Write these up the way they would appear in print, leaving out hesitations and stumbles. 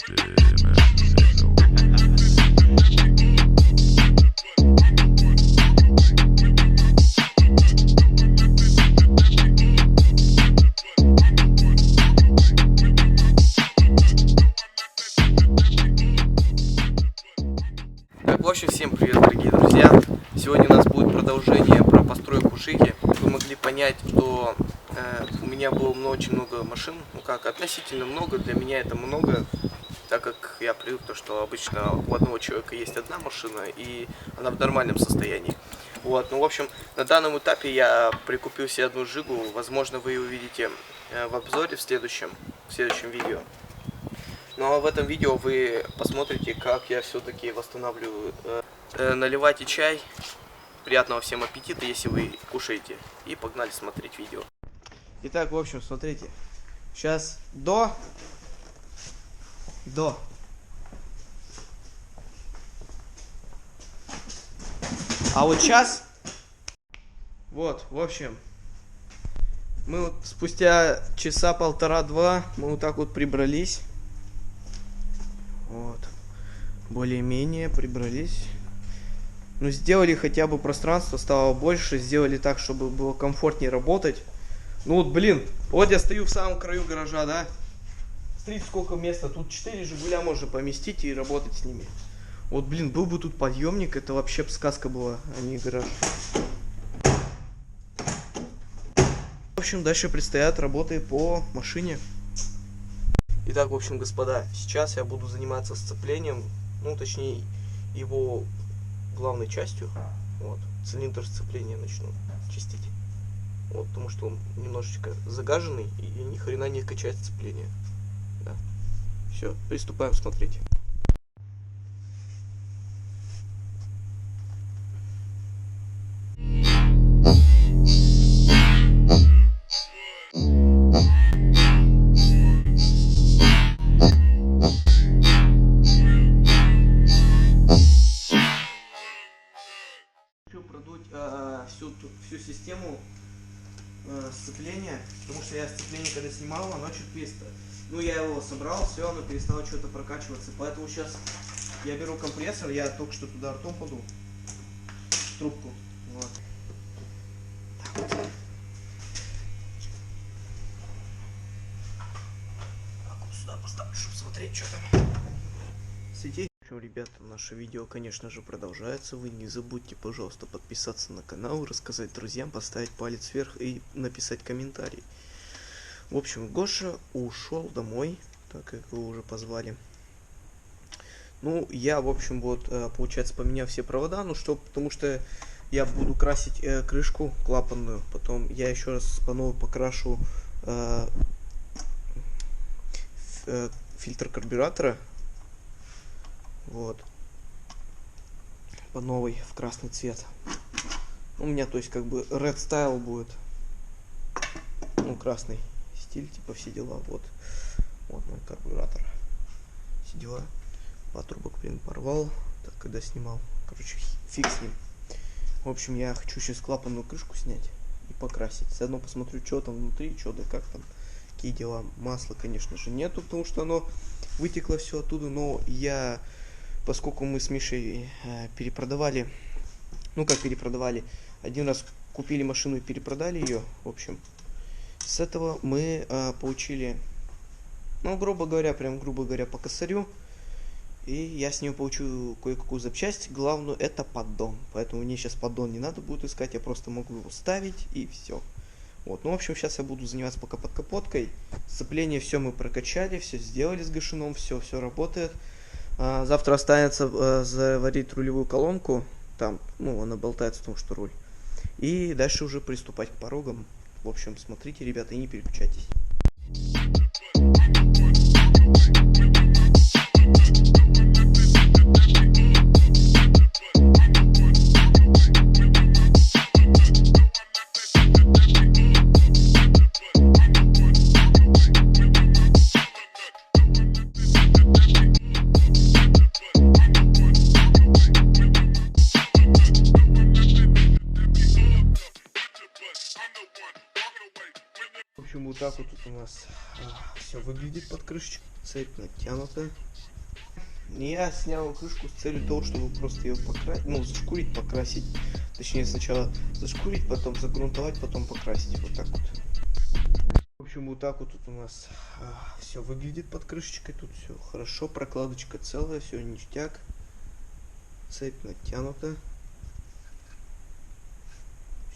Так, в общем, всем привет, дорогие друзья! Сегодня у нас будет продолжение про постройку Жиги. Вы могли понять, что у меня было очень много машин. Ну как, относительно много, для меня это много, так как я привык, что обычно у одного человека есть одна машина, и она в нормальном состоянии. Вот, ну в общем, на данном этапе я прикупил себе одну Жигу. Возможно, вы ее увидите в обзоре в следующем видео. Но в этом видео вы посмотрите, как я все-таки восстанавливаю. Наливайте чай. Приятного всем аппетита, если вы кушаете. И погнали смотреть видео. Итак, в общем, смотрите. Сейчас до. А вот сейчас. Вот, в общем. Мы вот спустя часа полтора-два мы вот так вот прибрались. Вот. Более-менее прибрались. Ну, сделали хотя бы пространство, стало больше. Сделали так, чтобы было комфортнее работать. Ну вот, блин. Вот я стою в самом краю гаража, да? Смотрите, сколько места. Тут 4 Жигуля можно поместить и работать с ними. Вот, блин, был бы тут подъемник, это вообще бы сказка была, а не гараж. В общем, дальше предстоят работы по машине. Итак, в общем, господа, сейчас я буду заниматься сцеплением, ну, точнее, его главной частью. Вот, цилиндр сцепления начну чистить. Вот, потому что он немножечко загаженный и ни хрена не качает сцепление. Да. Все, приступаем смотреть. Продуть всю систему сцепления, потому что я сцепление когда снимал, оно чуть перестало. Ну, я его собрал, все, оно перестало что-то прокачиваться. Поэтому сейчас я беру компрессор, я только что туда ртом подул трубку. Вот. Так вот. Так вот сюда поставлю, чтобы смотреть, что там. Сидеть. В общем, ребята, наше видео, конечно же, продолжается. Вы не забудьте, пожалуйста, подписаться на канал, рассказать друзьям, поставить палец вверх и написать комментарий. В общем, Гоша ушел домой, так как его уже позвали. Ну, я, в общем, вот, получается, поменял все провода, ну что, потому что я буду красить крышку клапанную, потом я еще раз по новой покрашу фильтр карбюратора. Вот. По новой в красный цвет. У меня, то есть, как бы red style будет. Ну, красный стиль, типа, все дела. Вот. Вот мой карбюратор. Все дела. Патрубок, блин, порвал. Так, когда снимал. Короче, фиг с ним. В общем, я хочу сейчас клапанную крышку снять и покрасить. Заодно посмотрю, что там внутри, что да как там. Какие дела. Масла, конечно же, нету, потому что оно вытекло все оттуда. Но я... Поскольку мы с Мишей перепродавали, ну как перепродавали, один раз купили машину и перепродали ее, в общем, с этого мы получили, ну грубо говоря, по косарю, и я с нее получу кое-какую запчасть, главное это поддон, поэтому мне сейчас поддон не надо будет искать, я просто могу его ставить и все. Вот, ну в общем, сейчас я буду заниматься пока подкапоткой, сцепление все мы прокачали, все сделали с гашином, все работает. Завтра останется заварить рулевую колонку. Там, ну, она болтается, потому что руль. И дальше уже приступать к порогам. В общем, смотрите, ребята, и не переключайтесь. так вот тут у нас все выглядит под крышечкой. Цепь натянута. Я снял крышку с целью того, чтобы просто ее покрасить, ну, зашкурить, покрасить. Точнее, сначала зашкурить, потом загрунтовать, потом покрасить. Вот так вот. В общем, вот так вот тут у нас все выглядит под крышечкой. Тут все хорошо, прокладочка целая, все ништяк. Цепь натянута.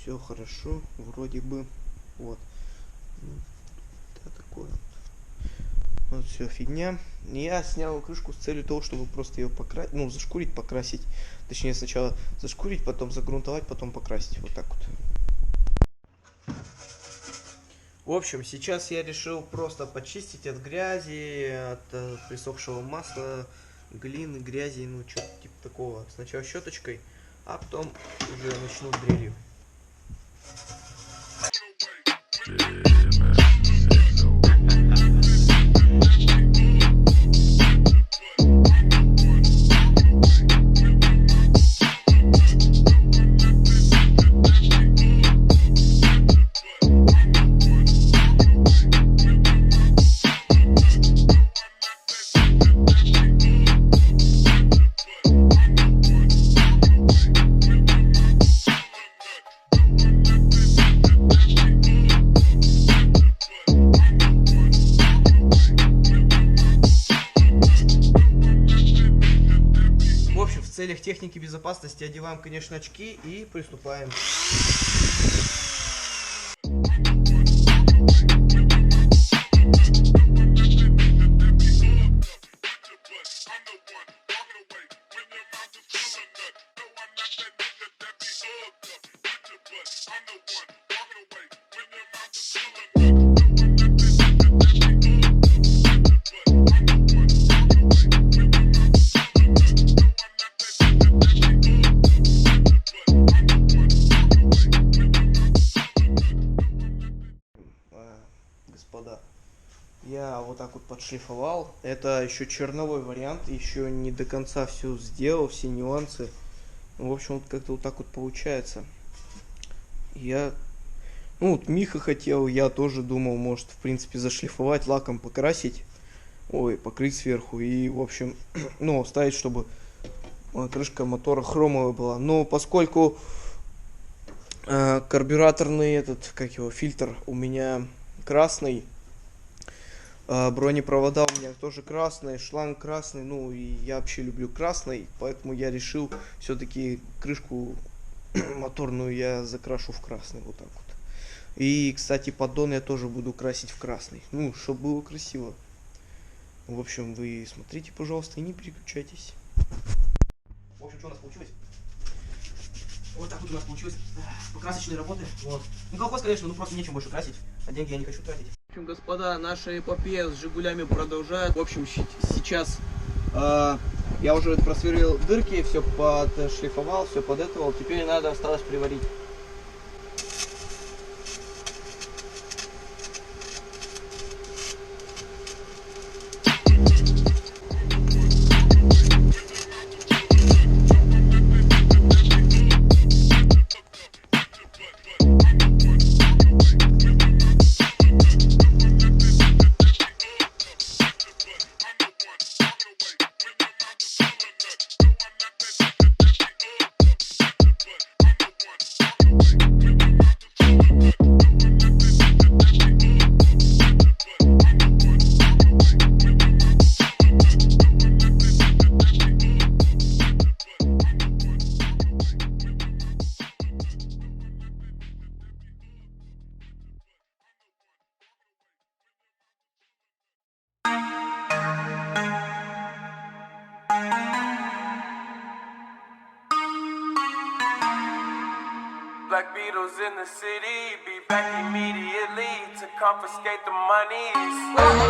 Все хорошо, вроде бы. Вот. Да, такое вот. Вот все фигня. Я снял крышку с целью того, чтобы просто ее покрасить, ну, зашкурить, покрасить. Точнее, сначала зашкурить, потом загрунтовать, потом покрасить. Вот так вот. В общем, сейчас я решил просто почистить от грязи, от присохшего масла, глины, грязи, ну, что-то типа такого. Сначала щеточкой, а потом уже начну дрелью. В целях техники безопасности одеваем, конечно, очки и приступаем. Господа, я вот так вот подшлифовал. Это еще черновой вариант, еще не до конца все сделал, все нюансы. В общем, вот как-то вот так вот получается. Ну вот Миха хотел, я тоже думал, может, в принципе, зашлифовать, лаком покрасить, покрыть сверху и, в общем, ну, оставить, чтобы крышка мотора хромовая была. Но поскольку карбюраторный фильтр у меня красный, бронепровода у меня тоже красные, шланг красный, ну и я вообще люблю красный, поэтому я решил все-таки крышку моторную я закрашу в красный, вот так вот. И, кстати, поддон я тоже буду красить в красный, ну, чтобы было красиво. В общем, вы смотрите, пожалуйста, и не переключайтесь. В общем, что у нас получилось? Вот так вот у нас получилось. Покрасочные работы. Вот. Ну, колхоз, конечно, ну просто нечем больше красить. А деньги я не хочу тратить. В общем, господа, наша эпопея с Жигулями продолжает. В общем, сейчас я уже просверлил дырки, все подшлифовал, все подэтовал. Теперь надо осталось приварить. Black Beatles in the city, be back immediately to confiscate the monies.